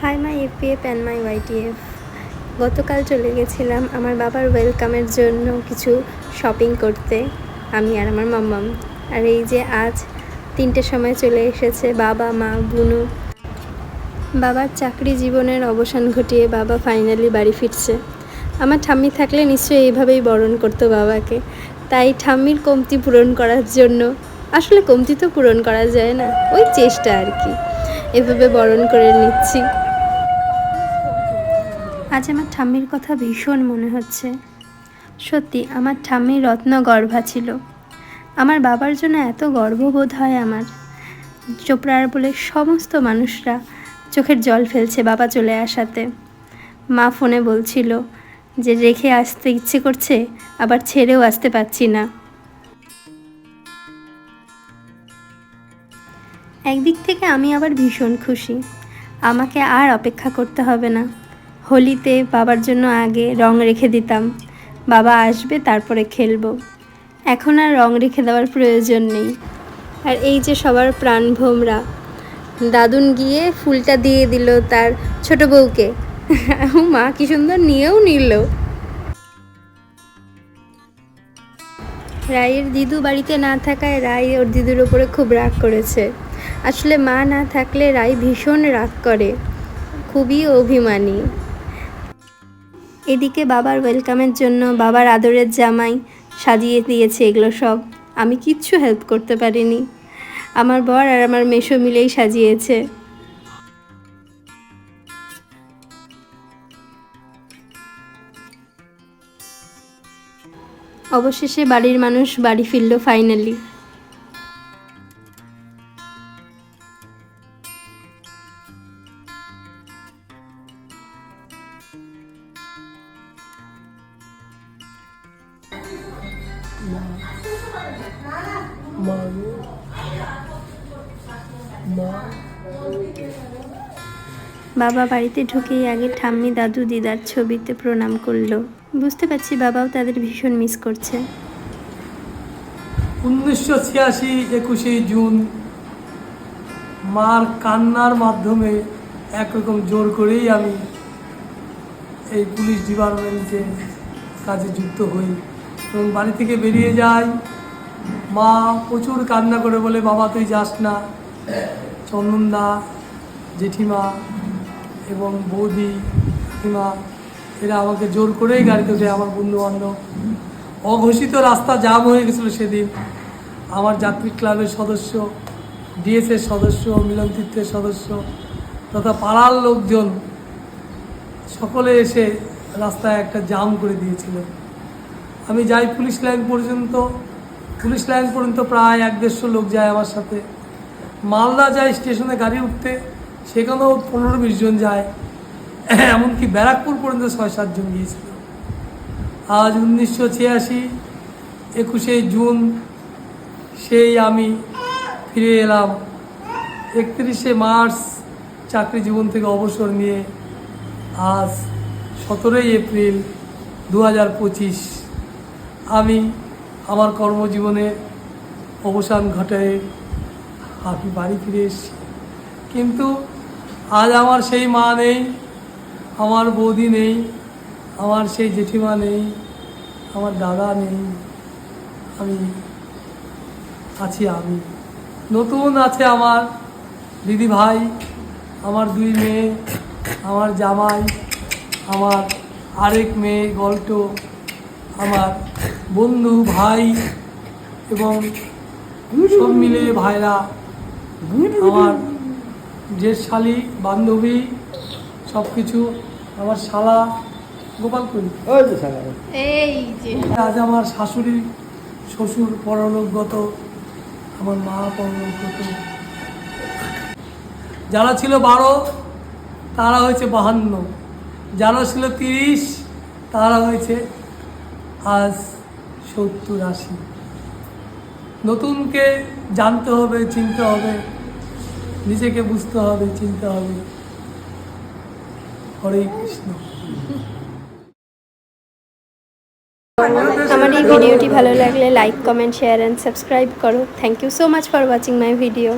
High my FPF and my YTF. গতকাল চলে গেছিলাম আমার বাবার ওয়েলকামের জন্য কিছু শপিং করতে, আমি আর আমার মাম্মাম। আর এই যে আজ 3টের সময় চলে এসেছে বাবা, মা, বুনু। বাবার চাকরি জীবনের অবসান ঘটিয়ে বাবা ফাইনালি বাড়ি ফিরছে। আমার ঠাম্মি থাকলে নিশ্চয়ই এইভাবেই বরণ করতো বাবাকে। তাই ঠাম্মির কমতি পূরণ করার জন্য, আসলে কমতি তো পূরণ করা যায় না, ওই চেষ্টা আর কি, এভাবে বরণ করে নিচ্ছি। আজ আমার ঠাম্মির কথা ভীষণ মনে হচ্ছে। সত্যি আমার ঠাম্মির রত্ন গর্ভা ছিল। আমার বাবার জন্য এত গর্ববোধ হয় আমার। চোপড়ার বলে সমস্ত মানুষরা চোখের জল ফেলছে বাবা চলে আসাতে। মা ফোনে বলছিল যে রেখে আসতে ইচ্ছে করছে, আবার ছেড়েও আসতে পারছি না। একদিক থেকে আমি আবার ভীষণ খুশি, আমাকে আর অপেক্ষা করতে হবে না। হোলিতে বাবার জন্য আগে রং রেখে দিতাম, বাবা আসবে তারপরে খেলবো। এখন আর রং রেখে দেওয়ার প্রয়োজন নেই। আর এই যে সবার প্রাণভোমরা দাদুন গিয়ে ফুলটা দিয়ে দিল তার ছোট বউকে। মা কি সুন্দর নিয়েও নিল। রায়ের দিদু বাড়িতে না থাকায় রায় ওর দিদুর ওপরে খুব রাগ করেছে। আসলে মা না থাকলে রায় ভীষণ রাগ করে, খুবই অভিমানী। এদিকে বাবার ওয়েলকামের জন্য বাবার আদরের জামাই সাজিয়ে দিয়েছে এগুলো সব, আমি কিচ্ছু হেল্প করতে পারিনি। আমার বর আর আমার মেশো মিলেই সাজিয়েছে। অবশেষে বাড়ির মানুষ বাড়ি ফিরল ফাইনালি। বাবা বাড়িতে ঢুকেই আগে ঠাম্মি, দাদু, দিদার ছবিতে প্রণাম করলো। বুঝতে পারছি বাবাও তাদের ভীষণ মিস করছে। 1986 21শে জুন মার কান্নার মাধ্যমে একরকম জোর করেই আমি এই পুলিশ ডিপার্টমেন্টে কাজে যুক্ত হই এবং বাড়ি থেকে বেরিয়ে যাই। মা প্রচুর কান্না করে বলে, বাবা তুই যাস না। চন্দনদা, জেঠিমা এবং বৌদি, কাকিমা এরা আমাকে জোর করেই গাড়িতে উঠে, আমার বন্ধুবান্ধব। অঘোষিত রাস্তা জাম হয়ে গেছিলো সেদিন। আমার যাত্রী ক্লাবের সদস্য, ডিএসের সদস্য, মিলন তীর্থের সদস্য তথা পাড়ার লোকজন সকলে এসে রাস্তায় একটা জাম করে দিয়েছিল। আমি যাই পুলিশ লাইন পর্যন্ত, পুলিশ লাইন পর্যন্ত প্রায় 1-150 লোক যায় আমার সাথে। মালদা যায় স্টেশনে গাড়ি উঠতে, সেখানেও 15-20 জন যায়। এমনকি ব্যারাকপুর পর্যন্ত 6-7 জন গিয়েছিল। আজ 1986 21শে জুন সেই আমি ফিরে এলাম। 31শে মার্চ চাকরি জীবন থেকে অবসর নিয়ে আজ 17ই এপ্রিল 2025 আমি আমার কর্মজীবনের অবসান ঘটায় আমি বাড়ি ফিরে এসেছি। কিন্তু আজ আমার সেই মা নেই, আমার বৌদি নেই, আমার সেই জেঠিমা নেই, আমার দাদা নেই। আমি আছি, আমি নতুন আছে আমার দিদি ভাই, আমার 2 মেয়ে, আমার জামাই, আমার আরেক মেয়ে গল্টো, আমার বন্ধু ভাই এবং সব মিলে ভাইরা, আমার জেঠশালী, বান্ধবী, সব কিছু, আমার শালা গোপালপুরি। আজ আমার শাশুড়ি, শ্বশুর পরলোকগত, আমার মা পরলোকগত। যারা ছিল 12 তারা হয়েছে 52, যারা ছিল 30 তারা হয়েছে আজ 70-80। নতুনকে জানতে হবে, চিনতে হবে, নিজেকে বুঝতে হবে, চিনতে হবে। হরে কৃষ্ণ। আমার এই ভিডিওটি ভালো লাগলে like, comment, share and subscribe করো। Thank you so much for watching my video.